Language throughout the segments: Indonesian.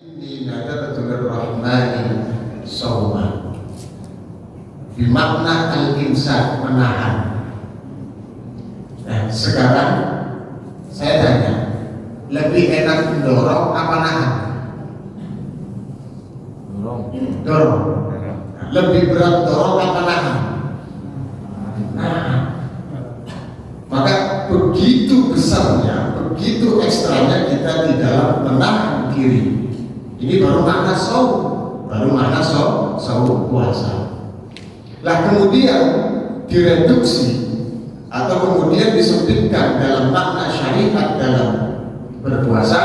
Ini nadaratul rahmani sawma bimakna al-imsak, menahan. Nah, sekarang saya tanya, lebih enak mendorong apa nahan? Dorong. Lebih berat dorong apa nahan? Nahan. Maka begitu besarnya, begitu ekstranya kita di dalam menahan diri. Ini baru makna saum, baru makna saum puasa. Lah kemudian direduksi atau kemudian disempitkan dalam makna syariat dalam berpuasa,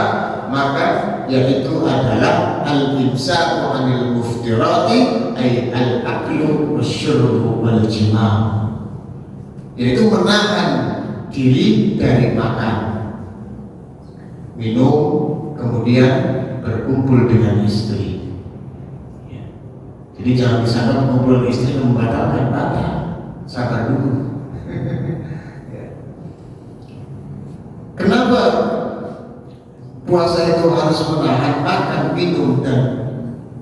maka yaitu adalah al-imsaku 'anil muftirati ay al-aklu wasyurbu wal jima', yaitu menahan diri dari makan, minum, kemudian berkumpul dengan istri. Jadi jangan disangka mengumpul dengan istri membatalkan batal. Sabar dulu. Kenapa puasa itu harus menahan makan, minum, dan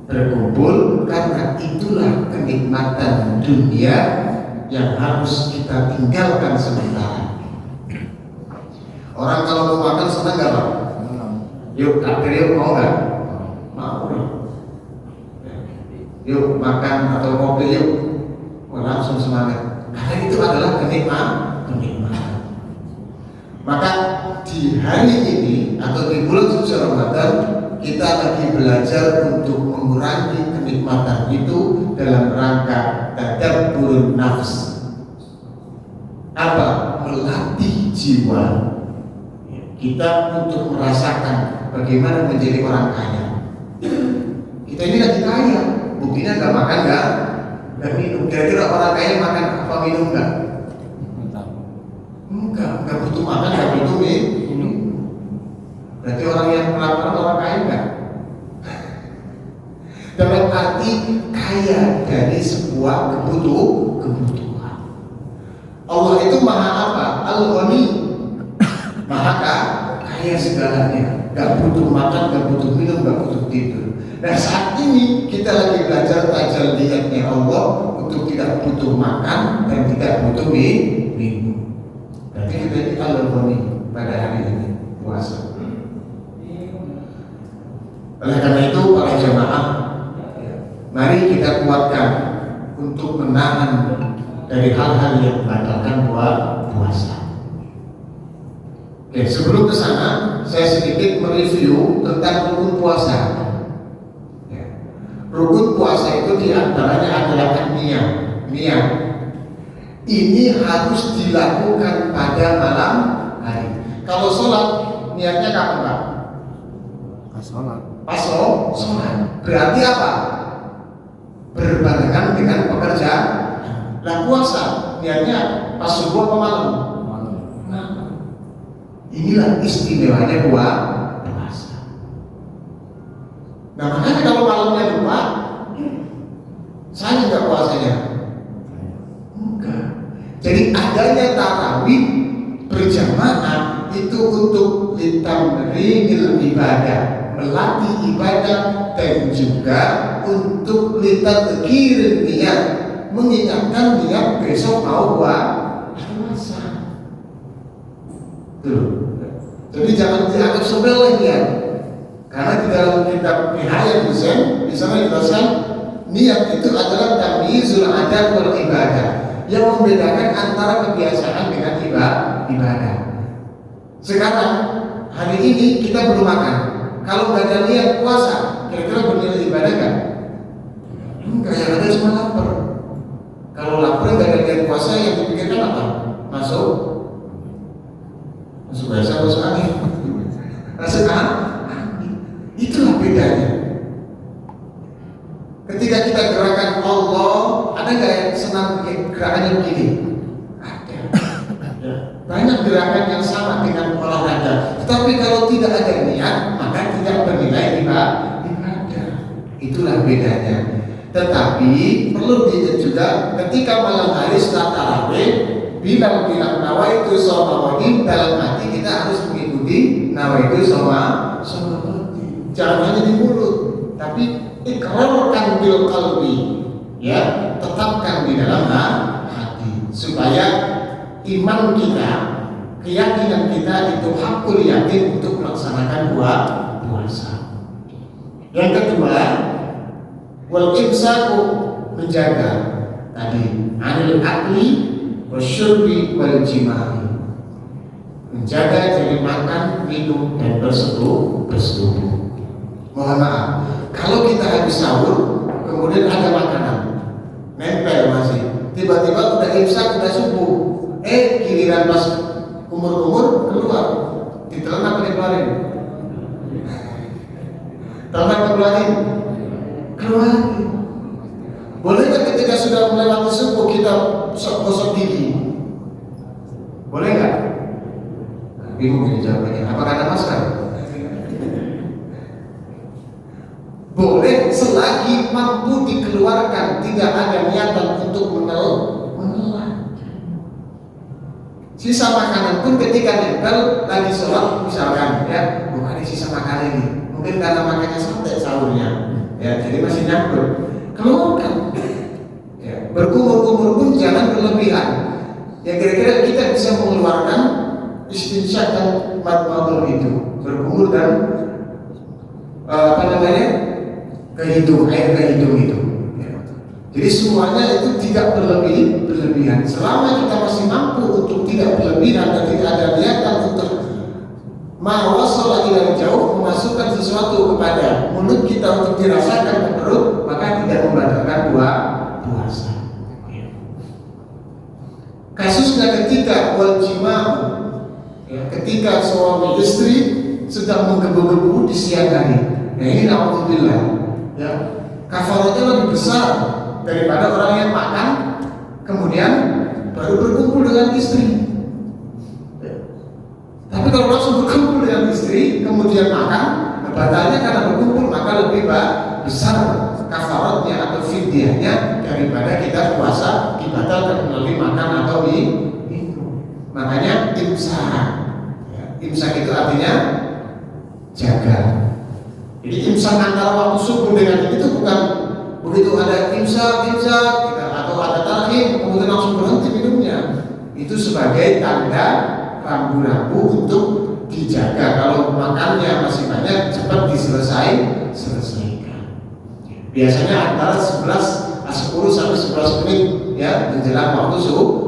berkumpul? Karena itulah kenikmatan dunia yang harus kita tinggalkan sementara. Orang kalau mau makan senang gak Pak? Yuk takbir yuk, mau gak? Mau. Yuk makan atau kopi yuk, langsung semangat. Karena itu adalah kenikmatan. Maka di hari ini atau di bulan suci Ramadan, kita lagi belajar untuk mengurangi kenikmatan itu dalam rangka tadabbur nafs. Apa? Melatih jiwa kita untuk merasakan bagaimana menjadi orang kaya. Kita ini lagi kaya, buktinya nggak makan, nggak minum. Kira-kira orang kaya makan apa, minum nggak? Enggak butuh makan, nggak butuh minum. Berarti orang yang kelaparan orang kaya enggak? Dalam arti kaya dari sebuah kebutuhan. Allah itu maha apa? Al-Ghani, maha kaya segalanya. Gak butuh makan, gak butuh minum, gak butuh tidur. Nah saat ini kita lagi belajar tajalliyatnya Allah untuk tidak butuh makan dan tidak butuh minum. Berarti kita ini Al-Ghani pada hari ini puasa. Oleh karena itu para jemaah, mari kita kuatkan untuk menahan dari hal-hal yang membatalkan puasa. Oke, sebelum ke sana, saya sedikit mereview tentang rukun puasa. Rukun puasa itu diantaranya adalah niat. Ini harus dilakukan pada malam hari. Kalau sholat, niatnya kapan Pak? Pas sholat. Berarti apa? Berbarengan dengan pekerjaan. Lah puasa, niatnya pas subuh apa malam? Inilah istimewanya puasa. Nah makanya kalau malamnya lupa, saya nggak puasanya. Enggak. Jadi adanya tarawih berjamaah itu untuk litamrinil ibadah, melatih ibadah, dan juga untuk litadzkir niat, mengingatkan niat besok mau puasa. Tuh. Jadi jangan dianggap sepele ya. Karena di dalam kitab Nihayat Husain di sana dijelaskan niat itu adalah tamyizul adat wal ibadah, yang membedakan antara kebiasaan dengan ibadah. Sekarang hari ini kita belum makan. Kalau nggak ada niat puasa, kira-kira bernilai ibadah kan? Enggak, yang ada cuma lapar. Kalau lapar nggak ada niat puasa, yang dipikirkan apa? Masuk bahasa, masuk angin. Masuk angin. Itulah bedanya. Ketika kita gerakan Allah, ada nggak yang senang gerakannya begini? Ada. Banyak gerakan yang sama dengan olahraga. Tetapi kalau tidak ada niat, maka tidak bernilai ibadah. Itulah bedanya. Tetapi perlu diingat juga, ketika malam hari setelah tarawih, bilang nawaitu shoma wadin, dalam hati kita harus mengikuti nawaitu shoma wadin. Jangan hanya di mulut. tapi ikrarkan bil qalbi, ya, tetapkan di dalam hati supaya iman kita, keyakinan kita itu hakul yakin untuk melaksanakan puasa. Yang kedua, wal imsaku, menjaga tadi anil akli wasyurbi wal jima'i, menjaga dari makan, minum dan bersetubuh. Mohon maaf, kalau kita habis sahur kemudian ada makanan nempel masih, tiba-tiba udah imsak, udah subuh, giliran pas umur keluar, ditelan apa dikeluarin? Telan keluarin. Boleh nggak ketika sudah melewati subuh kita gosok gigi? Boleh nggak? Bingung ini jawabannya. Apakah ada masalah? Boleh selagi mampu dikeluarkan, tidak ada niatan untuk menelan. Sisa makanan pun ketika nempel lagi sholat misalkan, ya, bukan ada sisa makanan ini. Mungkin karena makannya santai sahurnya, ya, jadi masih nyangkut. Keluarkan. Ya, berkumur-kumur pun jangan berlebihan. Ya, kira-kira kita bisa mengeluarkan istinsyak dan madmadur itu, berkumur dan air ke hidung itu. Ya. Jadi semuanya itu tidak berlebihan. Selama kita masih mampu untuk tidak berlebihan dan tidak ada niatan untuk mawasal lagi jauh memasukkan sesuatu kepada mulut kita untuk dirasakan ke perut, maka tidak membatalkan puasa. Kasusnya ketika wajimah, ya, ketika suami istri sedang menggebu-gebu di siang hari, ya, ini alhamdulillah, ya, kafaratnya lebih besar daripada orang yang makan kemudian baru berkumpul dengan istri. Tapi kalau langsung berkumpul dengan istri kemudian makan, batalnya karena berkumpul, maka lebih besar kafaratnya atau fidyahnya daripada kita puasa dibatalkan melalui makan atau minum. Makanya imsak. Ya, imsak itu artinya jaga. Jadi imsak antara waktu subuh dengan itu bukan begitu ada imsak atau ada takhir kemudian langsung berhenti minumnya. Itu sebagai tanda rambu-rambu untuk dijaga. Kalau makannya masih banyak, cepat diselesaikan. Biasanya antara 10 sampai 11 menit, ya, menjelang waktu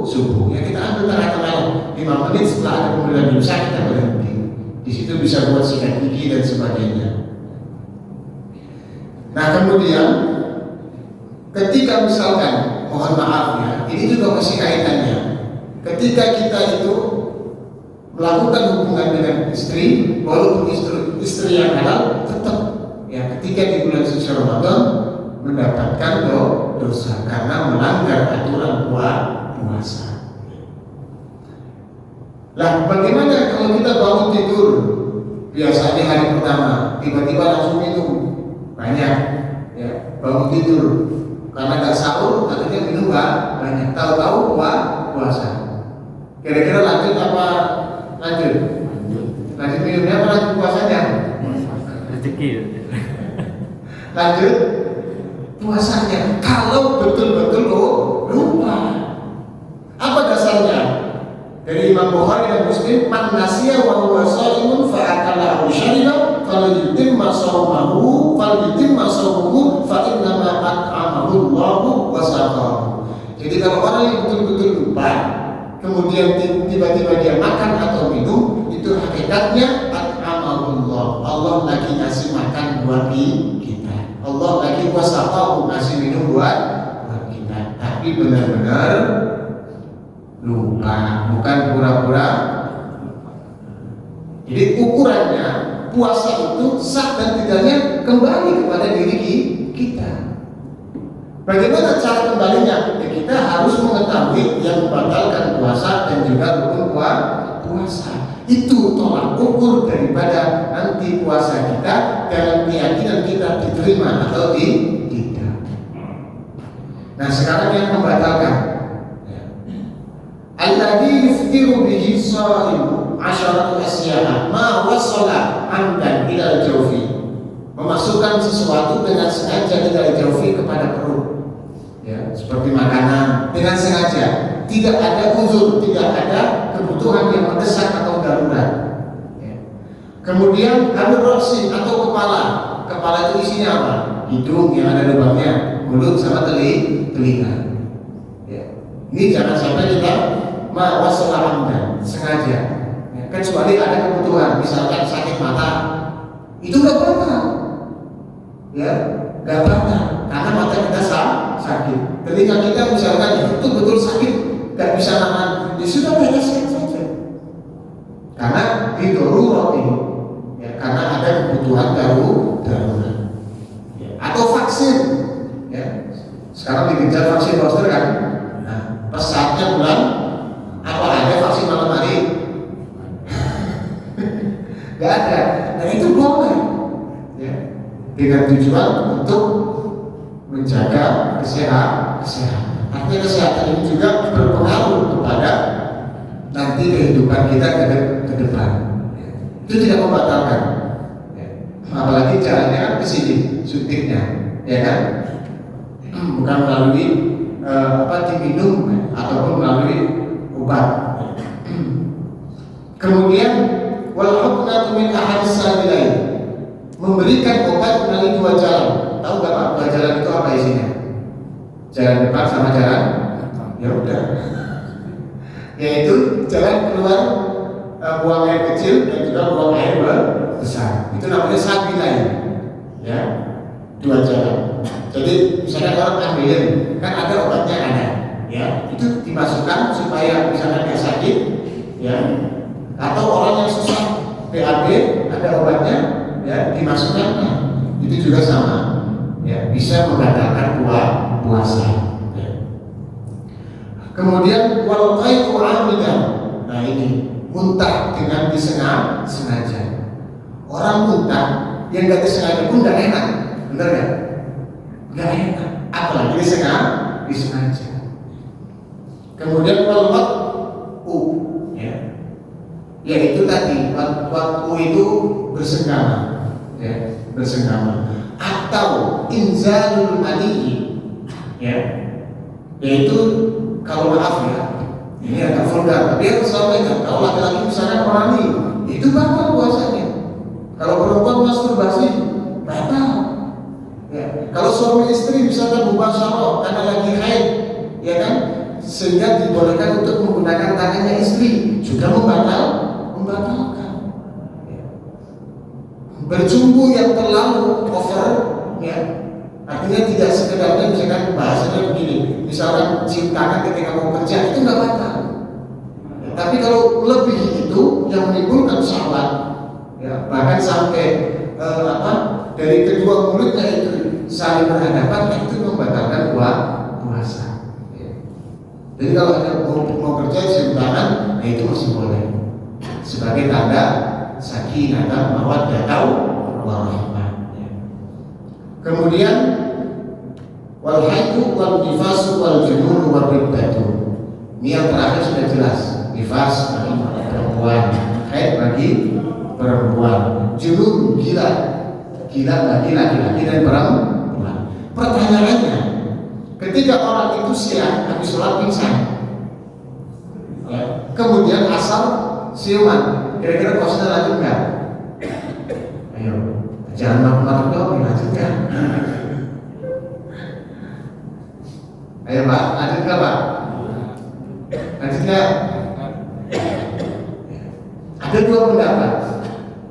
subuh. Ya, kita ambil tengah-tengah 5 menit setelah ada pemberian imsak kita berhenti. Di situ bisa buat sikat gigi dan sebagainya. Nah, kemudian ketika misalkan, mohon maaf ya, ini juga masih kaitannya. Ketika kita itu melakukan hubungan dengan istri, walaupun istri yang halal, tetap, ya, ketika di bulan suci Ramadan mendapatkan dosa karena melanggar aturan puasa. Lah, bagaimana kalau kita bangun tidur biasanya hari pertama tiba-tiba langsung minum banyak, ya, bangun tidur karena nggak sahur akhirnya minum banyak, tahu-tahu puasa. Kira-kira lanjut apa? Lanjut minumnya apa lanjut puasanya? Rezeki. Lanjut puasanya. Kalau betul-betul lupa. Apa dasarnya? Dari Imam Bukhari dan Muslim, man nasiya wa huwa shaimun fa akala aw shariba falyutimma shaumahu fa innama at'amahu Allahu wa saqahu. Jadi kalau orang yang betul-betul lupa kemudian tiba-tiba dia makan atau minum, itu hakikatnya at'amahullah, Allah lagi ngasih makan buat kita, Allah lagi wasaqahu, ngasih minum buat kita. Tapi benar-benar lupa, bukan pura-pura. Jadi ukurannya puasa itu sah dan tidaknya kembali kepada diri kita. Bagaimana cara kembalinya? Ya, kita harus mengetahui yang membatalkan puasa dan juga rukun puasa. Itu tolak ukur daripada nanti puasa kita dalam keyakinan kita diterima atau tidak. Nah, sekarang yang membatalkan, alladzi yuftiru bihi shaimu 'asharatu asya'a ma wasala 'amdan ila al-jawfi. memasukkan sesuatu dengan sengaja tidak jauhi kepada perut, ya, seperti makanan dengan sengaja, tidak ada uzur, tidak ada kebutuhan yang mendesak atau darurat. Ya. Kemudian roksi atau kepala itu isinya apa? Hidung yang ada lubangnya, mulut sama telinga. Ya. Ini jangan sampai kita wasalahnya sengaja. Ya. Kecuali ada kebutuhan, misalkan sakit mata, itu nggak batal. Ya, nggak batal karena mata kita sakit. Telinga kita misalkan betul-betul sakit, nggak bisa nahan, ya sudah bereskan saja. Karena di darurat ini, ya, karena ada kebutuhan darurat. Ya, atau vaksin, ya. Sekarang dikejar vaksin booster kan. Nah, pesatnya bulan apa ada vaksin malam hari? Nggak ada. Nah itu boleh. Ya. Dengan tujuan untuk menjaga kesehatan. Artinya kesehatan ini juga berpengaruh kepada nanti kehidupan kita ke depan. Itu tidak membatalkan. Apalagi caranya ke sini, suntiknya, ya kan? Bukan melalui diminum ataupun melalui obat. Kemudian wal hukmatu min ahadis sabilain, memberikan obat melalui dua jalan. Tahu nggak Pak, dua jalan itu apa isinya? Jalan depan sama jalan, ya udah, yaitu jalan keluar buang air kecil dan juga buang air besar. Itu namanya sabilain, ya, dua jalan. Jadi misalnya orang ambilin, kan ada obatnya ada, ya, itu dimasukkan supaya misalnya dia sakit, ya, atau orang yang susah BAB ada obatnya, ya, dimasukkan, itu juga sama, ya, bisa membatalkan puasa. Ya. Kemudian wal qai'u 'amidan. Nah ini muntah dengan disengaja. Orang muntah yang nggak disengaja pun nggak enak, bener nggak? Nggak enak, apalagi disengaja. Kemudian wal waqu, ya, yaitu tadi waktu itu bersenggama, ya, bersenggama, atau inzalul mani, ya, yaitu kalau maaf ya, ini agak vulgar, tapi harus sampaikan. Kalau laki-laki misalnya onani, itu batal puasanya. Kalau perempuan masturbasi, batal. Ya. Kalau suami istri misalnya mubasyarah karena lagi haid, ya kan, sehingga dibolehkan untuk menggunakan tangannya istri, juga membatalkan. Berjumbu yang terlalu over, ya, artinya tidak sekedarnya misalkan bahasanya begini, misalkan cium tangan ketika mau kerja, itu nggak batal. Ya, tapi kalau lebih itu yang menimbulkan syahwat, ya, bahkan sampai dari kedua mulutnya itu saling berhadapan, itu membatalkan puasa. Ya. Jadi kalau hanya mau kerja cium tangan, nah itu masih boleh sebagai tanda sakinah dan mawaddah warahmah. Kemudian wal haidu wal nifasu wal junun wal riddatu. Ini yang terakhir sudah jelas. Nifas bagi perempuan, haid bagi perempuan, junun gila bagi laki-laki dan perempuan. Pertanyaannya, ketika orang itu siang habis sholat pingsan, ya, kemudian asal siuman, kira-kira puasanya lanjut nggak? Ayo, jangan malu-malu dong, lanjutkan. Ayo Pak, lanjut nggak Pak? Lanjut nggak? Ada dua pendapat.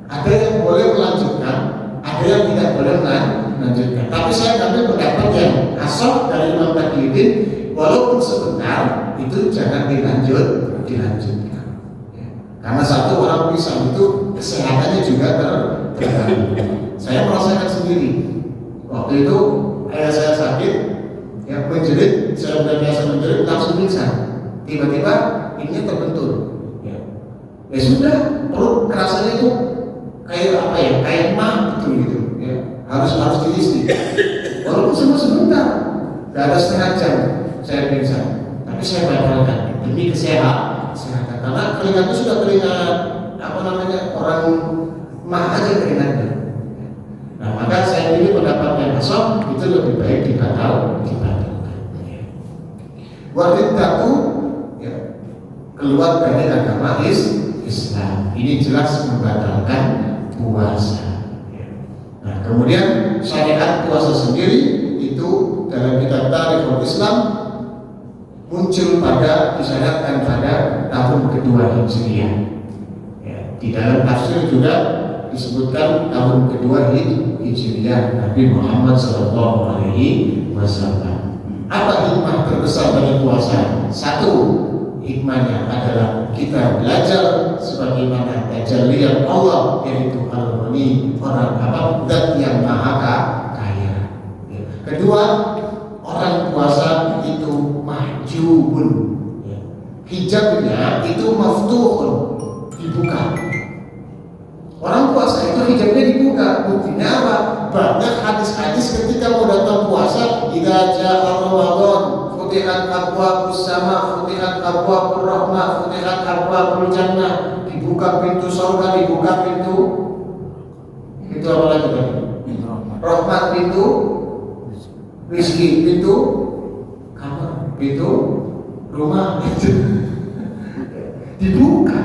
Ada yang boleh melanjutkan, ada yang tidak boleh melanjutkan. Tapi saya ambil pendapat yang asal dari Imam Taqiyuddin, walaupun sebentar itu jangan dilanjutkan. Karena satu orang pisang itu kesehatannya juga terganggu. Saya merasakan sendiri. Waktu itu ayah saya sakit, ya, menjerit, saya udah biasa menjerit, langsung pingsan. Tiba-tiba ini terbentur. Ya sudah, perut kerasanya itu kayak apa ya, kayak mah gitu, ya. Harus diisi. Walaupun cuma sebentar, nggak ada setengah jam saya pingsan, tapi saya batalkan demi kesehatan. Karena keringat itu sudah keringat orang mah aja keringatnya. Nah, maka saya pilih pendapat yang kosong itu lebih baik dibatalkan. Waridatu ya, keluar dari agama Islam. Ini jelas membatalkan puasa. Nah, kemudian syariat puasa sendiri itu dalam kitab Tarikhul Islam muncul disyariatkan pada tahun kedua Hijriah. Ya, di dalam tafsir juga disebutkan tahun kedua Hijriah Nabi Muhammad SAW. Apa hikmah terbesar dari puasa? Satu, hikmahnya adalah kita belajar sebagaimana tajallian Allah, yaitu Al-Ghani, zat yang maha kaya. Kedua, orang puasa itu mahjubun, hijabnya itu maftuhun, dibuka. Orang puasa itu hijabnya dibuka. Buktinya apa? Banyak hadis-hadis ketika mau datang puasa, idza jaa Ramadan futihat abwaabus sama, futihat abwaabur rahmah, futihat abwaabul jannah, dibuka pintu surga, dibuka pintu apa lagi tadi? Rahmat, pintu rizki, pintu kamar, pintu rumah, dibuka.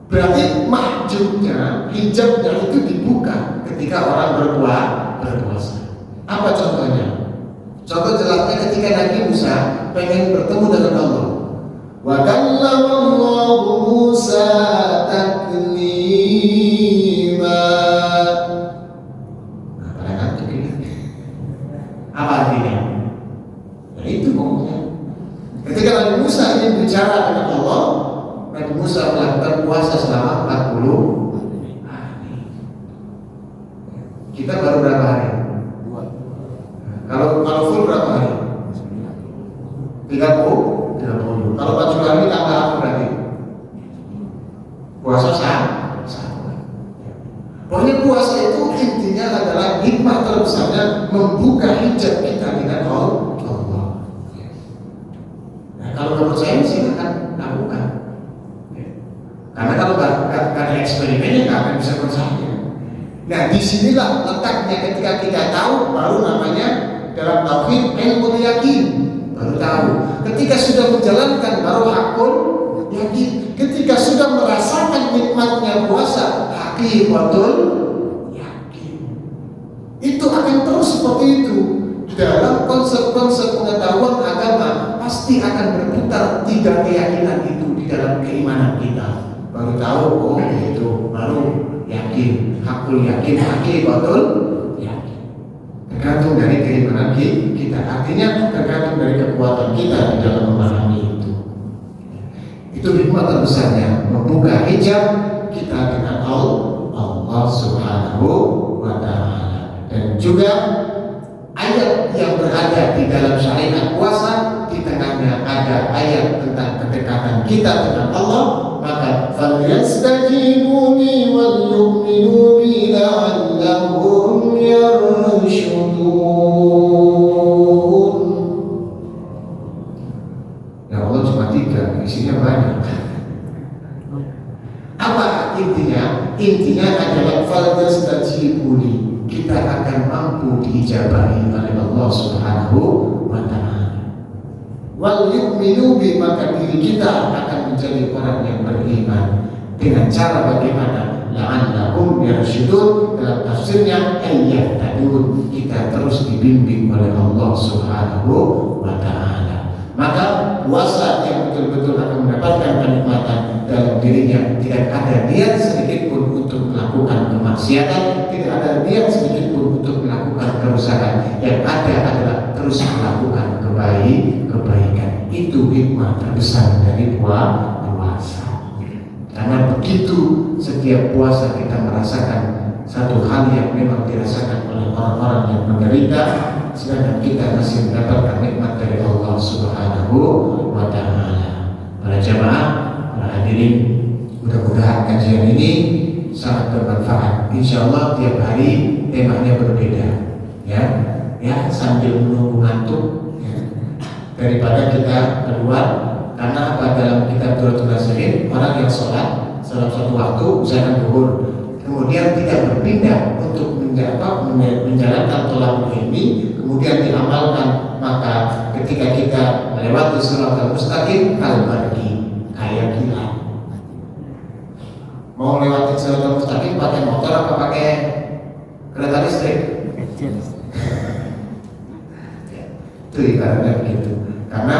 Berarti mahjubnya, hijabnya itu dibuka ketika orang berpuasa. Apa contohnya? Contoh jelasnya ketika Nabi Musa pengen bertemu dengan Allah. Wa kallamallahu Musa taklima. Nah, kalian ini apa artinya? Nah, itu pokoknya. Ketika Nabi Musa ingin bicara dengan Allah, Nabi Musa melakukan puasa selama 40 hari. Kita baru berapa hari? Kalau full berapa hari? 30. Kalau 40 hari tambah apa berarti? Puasa satu. Pokoknya puasa itu intinya adalah hikmah terbesarnya membuka hijab kita dengan Allah. Nah, kalau menurut saya silakan lakukan. Karena kalau nggak ada eksperimennya nggak akan bisa percaya. Nah, disinilah letaknya ketika kita tahu, baru namanya dalam tauhid ilmu yakin, baru tahu. Ketika sudah menjalankan baru hakul yakin. Ketika sudah merasakan nikmatnya puasa, haqiqatul yakin. Itu akan terus seperti itu. Dalam konsep-konsep pengetahuan agama pasti akan berputar tiga keyakinan itu di dalam keimanan kita. Baru tahu, oh itu, baru yakin, hakul yakin, haqiqatul yakin. Tergantung dari keimanan kita. Artinya tergantung dari kekuatan kita di dalam memahami itu. Itu hikmah terbesarnya, membuka hijab kita dengan Allah Subhanahu wa Ta'ala. Dan juga ayat yang berada di dalam syariat puasa, di tengahnya ada ayat tentang kedekatan kita dengan Allah. Maka falyastajibu li wal yu'minu bi la'allahum yarshudun. Ya Allah cuma 3, isinya banyak. Apa intinya? Intinya adalah falyastajibu li, kita akan mampu diijabahi oleh Allah Subhanahu wa Ta'ala. Wal yu'minu bi, maka diri kita akan menjadi orang yang beriman dengan cara bagaimana? La'allahum yarshudun, dalam tafsirnya ayyahtadun, kita terus dibimbing oleh Allah Subhanahu wa Ta'ala. Maka puasa yang betul-betul akan mendapatkan kenikmatan dalam dirinya, tidak ada niat sedikit pun untuk melakukan kemaksiatan, tidak ada niat sedikit pun untuk melakukan kerusakan. Yang ada adalah terus melakukan kebaikan. Itu hikmah terbesar dari puasa. Karena begitu setiap puasa kita merasakan satu hal yang memang dirasakan oleh orang-orang yang menderita, sedangkan kita masih mendapatkan nikmat dari Allah Subhanahu wa Ta'ala. Para jamaah, para hadirin, mudah-mudahan kajian ini sangat bermanfaat. Insya Allah tiap hari temanya berbeda, ya sambil menunggu ngantuk, ya. Daripada kita keluar. Karena apa? Dalam kitab Duratul Nasihin, orang yang sholat dalam suatu waktu, misalkan zuhur, kemudian tidak berpindah untuk menjalankan tolak ilmi kemudian diamalkan, maka ketika kita melewati siratal mustaqim kalbargi, kayak gila. Mau lewati siratal mustaqim pakai motor apa pakai kereta listrik? Itu ibaratnya begitu. Karena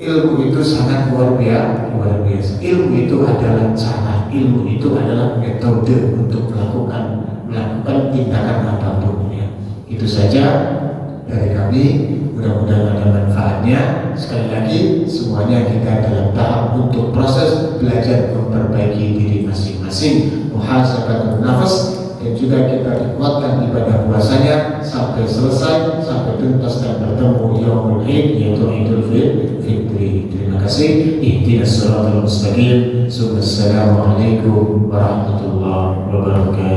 ilmu itu sangat luar biasa. Ilmu itu adalah cara, ilmu itu adalah metode untuk melakukan tindakan apapun ya. Itu saja dari kami, mudah-mudahan ada manfaatnya. Sekali lagi semuanya kita dalam tahap untuk proses belajar memperbaiki diri masing-masing, muhasabatun nafas, dan juga kita dikuatkan ibadah puasanya sampai selesai, sampai tuntas dan bertemu yaumul id, yaitu Idul Fitri. Terima kasih. Ihdinas siratal mustaqim. Assalamualaikum warahmatullahi wabarakatuh.